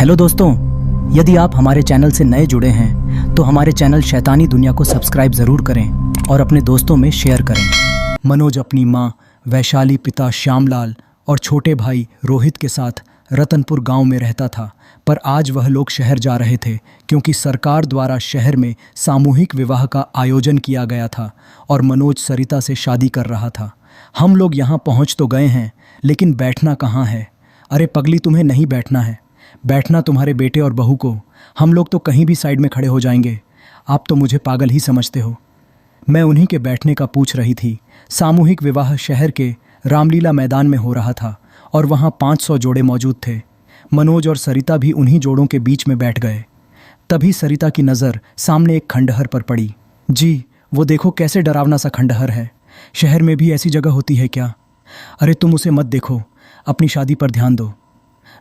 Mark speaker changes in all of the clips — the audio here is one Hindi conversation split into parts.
Speaker 1: हेलो दोस्तों, यदि आप हमारे चैनल से नए जुड़े हैं तो हमारे चैनल शैतानी दुनिया को सब्सक्राइब ज़रूर करें और अपने दोस्तों में शेयर करें। मनोज अपनी माँ वैशाली, पिता श्यामलाल और छोटे भाई रोहित के साथ रतनपुर गांव में रहता था, पर आज वह लोग शहर जा रहे थे क्योंकि सरकार द्वारा शहर में सामूहिक विवाह का आयोजन किया गया था और मनोज सरिता से शादी कर रहा था। हम लोग यहाँ पहुँच तो गए हैं, लेकिन बैठना कहाँ है? अरे पगली, तुम्हें नहीं बैठना है, बैठना तुम्हारे बेटे और बहू को। हम लोग तो कहीं भी साइड में खड़े हो जाएंगे। आप तो मुझे पागल ही समझते हो। मैं उन्हीं के बैठने का पूछ रही थी। सामूहिक विवाह शहर के रामलीला मैदान में हो रहा था और वहाँ 500 जोड़े मौजूद थे। मनोज और सरिता भी उन्हीं जोड़ों के बीच में बैठ गए। तभी सरिता की नज़र सामने एक खंडहर पर पड़ी। जी, वो देखो कैसे डरावना सा खंडहर है। शहर में भी ऐसी जगह होती है क्या? अरे तुम उसे मत देखो, अपनी शादी पर ध्यान दो।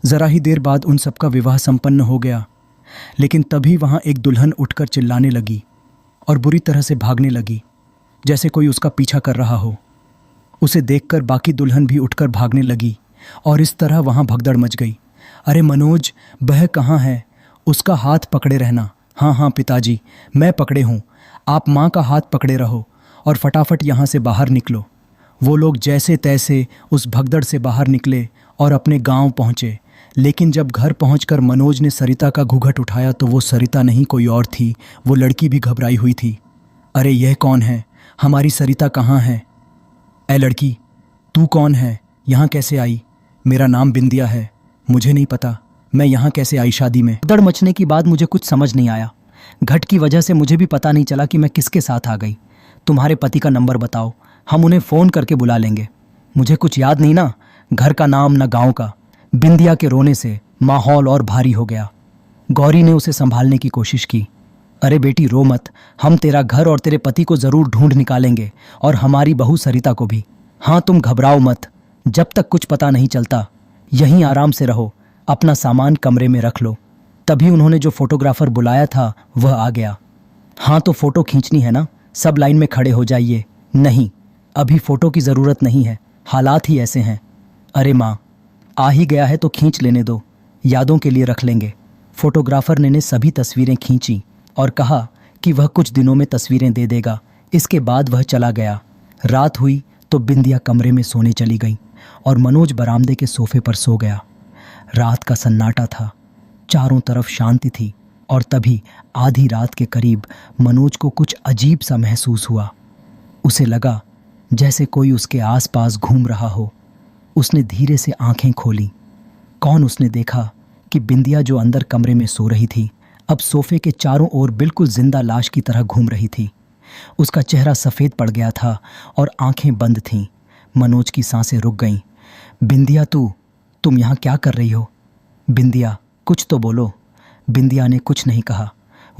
Speaker 1: ज़रा ही देर बाद उन सबका विवाह संपन्न हो गया, लेकिन तभी वहाँ एक दुल्हन उठकर चिल्लाने लगी और बुरी तरह से भागने लगी, जैसे कोई उसका पीछा कर रहा हो। उसे देखकर बाकी दुल्हन भी उठकर भागने लगी और इस तरह वहाँ भगदड़ मच गई। अरे मनोज, वह कहाँ है? उसका हाथ पकड़े रहना। हाँ हाँ पिताजी, मैं पकड़े हूँ। आप माँ का हाथ पकड़े रहो और फटाफट यहाँ से बाहर निकलो। वो लोग जैसे तैसे उस भगदड़ से बाहर निकले और अपने गांव पहुँचे। लेकिन जब घर पहुंचकर मनोज ने सरिता का घूंघट उठाया तो वो सरिता नहीं कोई और थी। वो लड़की भी घबराई हुई थी। अरे यह कौन है? हमारी सरिता कहाँ है? ऐ लड़की, तू कौन है? यहाँ कैसे आई? मेरा नाम बिंदिया है। मुझे नहीं पता मैं यहाँ कैसे आई शादी में। भगदड़ मचने की बाद मुझे कुछ समझ नहीं आया। घट की वजह से मुझे भी पता नहीं चला कि मैं किसके साथ आ गई। तुम्हारे पति का नंबर बताओ, हम उन्हें फ़ोन करके बुला लेंगे। मुझे कुछ याद नहीं ना, घर का नाम न गाँव का। बिंदिया के रोने से माहौल और भारी हो गया। गौरी ने उसे संभालने की कोशिश की। अरे बेटी रो मत, हम तेरा घर और तेरे पति को ज़रूर ढूंढ निकालेंगे और हमारी बहू सरिता को भी। हाँ तुम घबराओ मत, जब तक कुछ पता नहीं चलता यहीं आराम से रहो, अपना सामान कमरे में रख लो। तभी उन्होंने जो फोटोग्राफर बुलाया था वह आ गया। हाँ तो फ़ोटो खींचनी है ना, सब लाइन में खड़े हो जाइए। नहीं, अभी फ़ोटो की ज़रूरत नहीं है, हालात ही ऐसे हैं। अरे माँ, आ ही गया है तो खींच लेने दो, यादों के लिए रख लेंगे। फोटोग्राफर ने सभी तस्वीरें खींची और कहा कि वह कुछ दिनों में तस्वीरें दे देगा। इसके बाद वह चला गया। रात हुई तो बिंदिया कमरे में सोने चली गई और मनोज बरामदे के सोफे पर सो गया। रात का सन्नाटा था, चारों तरफ शांति थी और तभी आधी रात के करीब मनोज को कुछ अजीब सा महसूस हुआ। उसे लगा जैसे कोई उसके आसपास घूम रहा हो। उसने धीरे से आंखें खोली। कौन? उसने देखा कि बिंदिया जो अंदर कमरे में सो रही थी अब सोफे के चारों ओर बिल्कुल जिंदा लाश की तरह घूम रही थी। उसका चेहरा सफ़ेद पड़ गया था और आंखें बंद थीं। मनोज की सांसें रुक गईं। बिंदिया, तुम यहाँ क्या कर रही हो? बिंदिया, कुछ तो बोलो। बिंदिया ने कुछ नहीं कहा।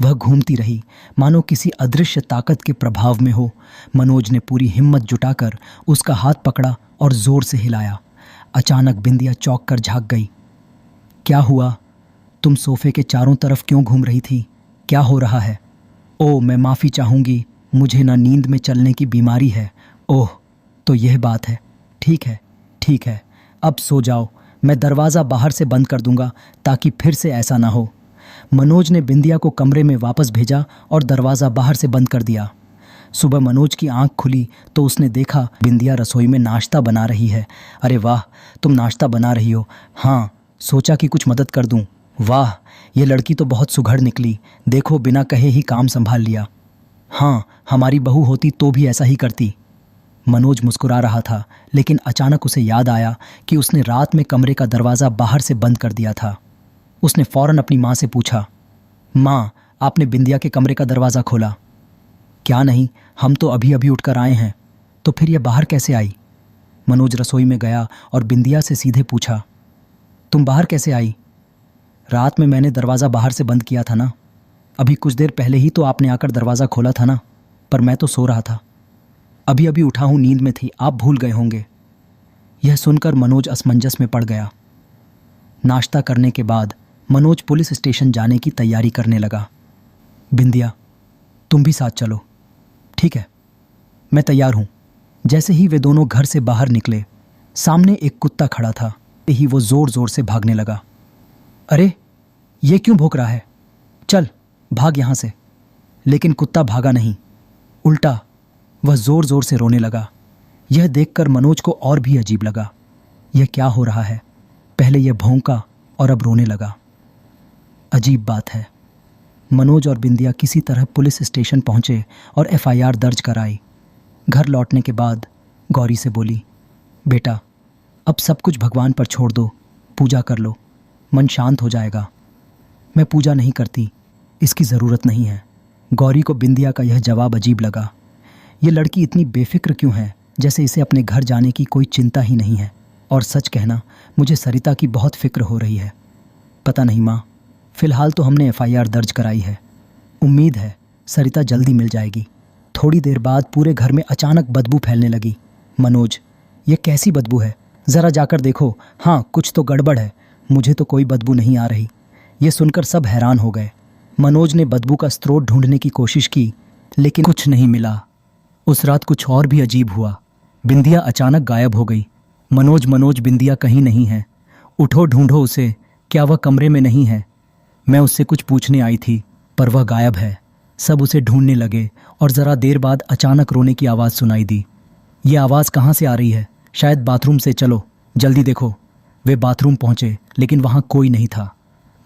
Speaker 1: वह घूमती रही मानो किसी अदृश्य ताकत के प्रभाव में हो। मनोज ने पूरी हिम्मत जुटाकर उसका हाथ पकड़ा और ज़ोर से हिलाया। अचानक बिंदिया चौंक कर झाँक गई। क्या हुआ? तुम सोफे के चारों तरफ क्यों घूम रही थी? क्या हो रहा है? ओह, मैं माफ़ी चाहूँगी, मुझे ना नींद में चलने की बीमारी है। ओह, तो यह बात है। ठीक है ठीक है, अब सो जाओ, मैं दरवाज़ा बाहर से बंद कर दूंगा ताकि फिर से ऐसा ना हो। मनोज ने बिंदिया को कमरे में वापस भेजा और दरवाज़ा बाहर से बंद कर दिया। सुबह मनोज की आंख खुली तो उसने देखा बिंदिया रसोई में नाश्ता बना रही है। अरे वाह, तुम नाश्ता बना रही हो? हाँ, सोचा कि कुछ मदद कर दूं। वाह, ये लड़की तो बहुत सुघड़ निकली। देखो, बिना कहे ही काम संभाल लिया। हाँ, हमारी बहू होती तो भी ऐसा ही करती। मनोज मुस्कुरा रहा था, लेकिन अचानक उसे याद आया कि उसने रात में कमरे का दरवाज़ा बाहर से बंद कर दिया था। उसने फ़ौरन अपनी माँ से पूछा, माँ, आपने बिंदिया के कमरे का दरवाज़ा खोला? क्या नहीं, हम तो अभी अभी उठकर आए हैं। तो फिर यह बाहर कैसे आई? मनोज रसोई में गया और बिंदिया से सीधे पूछा, तुम बाहर कैसे आई? रात में मैंने दरवाज़ा बाहर से बंद किया था ना। अभी कुछ देर पहले ही तो आपने आकर दरवाज़ा खोला था ना, पर मैं तो सो रहा था। अभी अभी उठा हूँ, नींद में थी, आप भूल गए होंगे। यह सुनकर मनोज असमंजस में पड़ गया। नाश्ता करने के बाद मनोज पुलिस स्टेशन जाने की तैयारी करने लगा। बिंदिया, तुम भी साथ चलो। ठीक है, मैं तैयार हूँ। जैसे ही वे दोनों घर से बाहर निकले, सामने एक कुत्ता खड़ा था। ही वो ज़ोर ज़ोर से भागने लगा। अरे ये क्यों भौंक रहा है? चल भाग यहाँ से। लेकिन कुत्ता भागा नहीं, उल्टा वह जोर जोर से रोने लगा। यह देखकर मनोज को और भी अजीब लगा। यह क्या हो रहा है? पहले यह भौंका और अब रोने लगा। अजीब बात है। मनोज और बिंदिया किसी तरह पुलिस स्टेशन पहुंचे और एफआईआर दर्ज कराई। घर लौटने के बाद गौरी से बोली, बेटा अब सब कुछ भगवान पर छोड़ दो, पूजा कर लो, मन शांत हो जाएगा। मैं पूजा नहीं करती, इसकी ज़रूरत नहीं है। गौरी को बिंदिया का यह जवाब अजीब लगा। ये लड़की इतनी बेफिक्र क्यों है, जैसे इसे अपने घर जाने की कोई चिंता ही नहीं है। और सच कहना, मुझे सरिता की बहुत फिक्र हो रही है। पता नहीं माँ, फ़िलहाल तो हमने एफआईआर दर्ज कराई है। उम्मीद है सरिता जल्दी मिल जाएगी। थोड़ी देर बाद पूरे घर में अचानक बदबू फैलने लगी। मनोज, ये कैसी बदबू है? ज़रा जाकर देखो। हाँ, कुछ तो गड़बड़ है। मुझे तो कोई बदबू नहीं आ रही। ये सुनकर सब हैरान हो गए। मनोज ने बदबू का स्रोत ढूंढने की कोशिश की, लेकिन कुछ नहीं मिला। उस रात कुछ और भी अजीब हुआ। बिंदिया अचानक गायब हो गई। मनोज, बिंदिया कहीं नहीं है। उठो, ढूंढो उसे। क्या वह कमरे में नहीं है? मैं उससे कुछ पूछने आई थी, पर वह गायब है। सब उसे ढूंढने लगे और ज़रा देर बाद अचानक रोने की आवाज़ सुनाई दी। ये आवाज़ कहाँ से आ रही है? शायद बाथरूम से। चलो जल्दी देखो। वे बाथरूम पहुँचे, लेकिन वहाँ कोई नहीं था।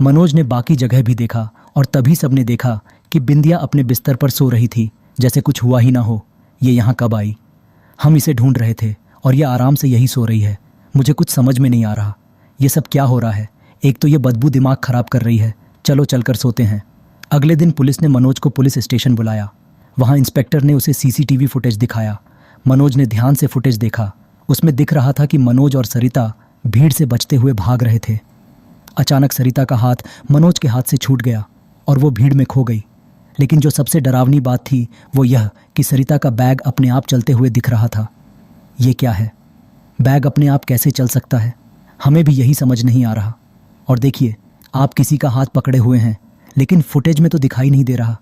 Speaker 1: मनोज ने बाकी जगह भी देखा और तभी सबने देखा कि बिंदिया अपने बिस्तर पर सो रही थी, जैसे कुछ हुआ ही ना हो। ये यहाँ कब आई? हम इसे ढूंढ रहे थे और ये आराम से यही सो रही है। मुझे कुछ समझ में नहीं आ रहा, ये सब क्या हो रहा है। एक तो ये बदबू दिमाग खराब कर रही है। चलो चलकर सोते हैं। अगले दिन पुलिस ने मनोज को पुलिस स्टेशन बुलाया। वहाँ इंस्पेक्टर ने उसे सीसीटीवी फुटेज दिखाया। मनोज ने ध्यान से फुटेज देखा। उसमें दिख रहा था कि मनोज और सरिता भीड़ से बचते हुए भाग रहे थे। अचानक सरिता का हाथ मनोज के हाथ से छूट गया और वो भीड़ में खो गई। लेकिन जो सबसे डरावनी बात थी वो यह कि सरिता का बैग अपने आप चलते हुए दिख रहा था। ये क्या है? बैग अपने आप कैसे चल सकता है? हमें भी यही समझ नहीं आ रहा। और देखिए, आप किसी का हाथ पकड़े हुए हैं, लेकिन फुटेज में तो दिखाई नहीं दे रहा।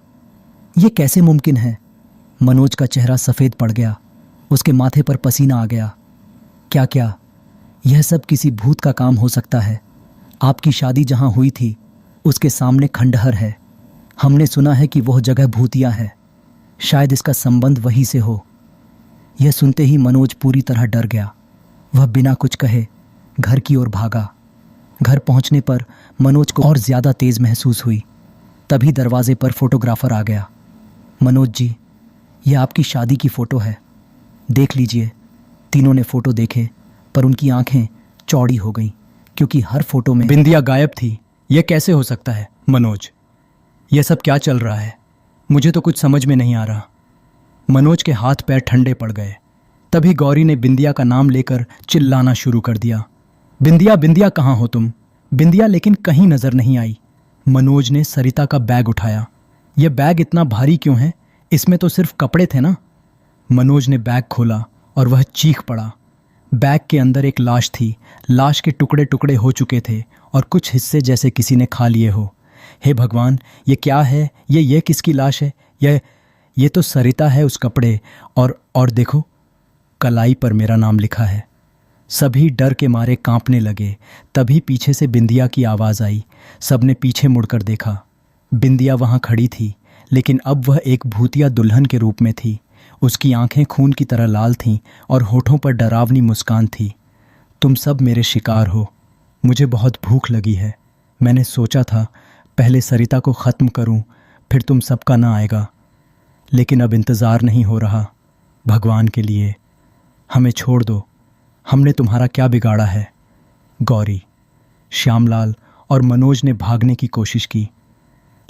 Speaker 1: ये कैसे मुमकिन है? मनोज का चेहरा सफ़ेद पड़ गया। उसके माथे पर पसीना आ गया। क्या क्या यह सब किसी भूत का काम हो सकता है? आपकी शादी जहाँ हुई थी उसके सामने खंडहर है। हमने सुना है कि वह जगह भूतिया है। शायद इसका संबंध वहीं से हो। यह सुनते ही मनोज पूरी तरह डर गया। वह बिना कुछ कहे घर की ओर भागा। घर पहुंचने पर मनोज को और ज़्यादा तेज़ महसूस हुई। तभी दरवाजे पर फोटोग्राफर आ गया। मनोज जी, यह आपकी शादी की फ़ोटो है, देख लीजिए। तीनों ने फ़ोटो देखे, पर उनकी आंखें चौड़ी हो गईं, क्योंकि हर फोटो में बिंदिया गायब थी। यह कैसे हो सकता है मनोज? यह सब क्या चल रहा है? मुझे तो कुछ समझ में नहीं आ रहा। मनोज के हाथ पैर ठंडे पड़ गए। तभी गौरी ने बिंदिया का नाम लेकर चिल्लाना शुरू कर दिया। बिंदिया, बिंदिया कहाँ हो तुम? बिंदिया लेकिन कहीं नजर नहीं आई। मनोज ने सरिता का बैग उठाया। यह बैग इतना भारी क्यों है? इसमें तो सिर्फ कपड़े थे ना। मनोज ने बैग खोला और वह चीख पड़ा। बैग के अंदर एक लाश थी। लाश के टुकड़े टुकड़े हो चुके थे और कुछ हिस्से जैसे किसी ने खा लिए हो। हे भगवान, ये क्या है? ये किसकी लाश है? ये तो सरिता है उस कपड़े। और देखो, कलाई पर मेरा नाम लिखा है। सभी डर के मारे कांपने लगे। तभी पीछे से बिंदिया की आवाज़ आई। सबने पीछे मुड़कर देखा। बिंदिया वहाँ खड़ी थी, लेकिन अब वह एक भूतिया दुल्हन के रूप में थी। उसकी आंखें खून की तरह लाल थीं और होठों पर डरावनी मुस्कान थी। तुम सब मेरे शिकार हो। मुझे बहुत भूख लगी है। मैंने सोचा था पहले सरिता को ख़त्म करूं, फिर तुम सबका ना आएगा। लेकिन अब इंतज़ार नहीं हो रहा। भगवान के लिए हमें छोड़ दो। हमने तुम्हारा क्या बिगाड़ा है? गौरी, श्यामलाल और मनोज ने भागने की कोशिश की,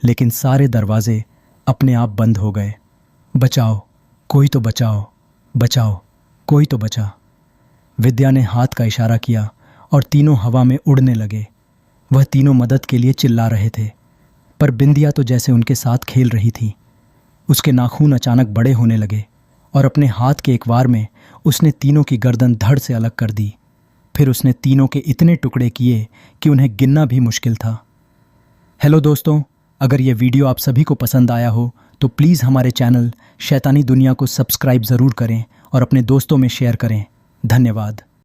Speaker 1: लेकिन सारे दरवाजे अपने आप बंद हो गए। बचाओ, कोई तो बचाओ, बचाओ, कोई तो बचा। विद्या ने हाथ का इशारा किया और तीनों हवा में उड़ने लगे। वह तीनों मदद के लिए चिल्ला रहे थे, पर बिंदिया तो जैसे उनके साथ खेल रही थी। उसके नाखून अचानक बड़े होने लगे और अपने हाथ के एक वार में उसने तीनों की गर्दन धड़ से अलग कर दी। फिर उसने तीनों के इतने टुकड़े किए कि उन्हें गिनना भी मुश्किल था। हेलो दोस्तों, अगर ये वीडियो आप सभी को पसंद आया हो तो प्लीज़ हमारे चैनल शैतानी दुनिया को सब्सक्राइब ज़रूर करें और अपने दोस्तों में शेयर करें। धन्यवाद।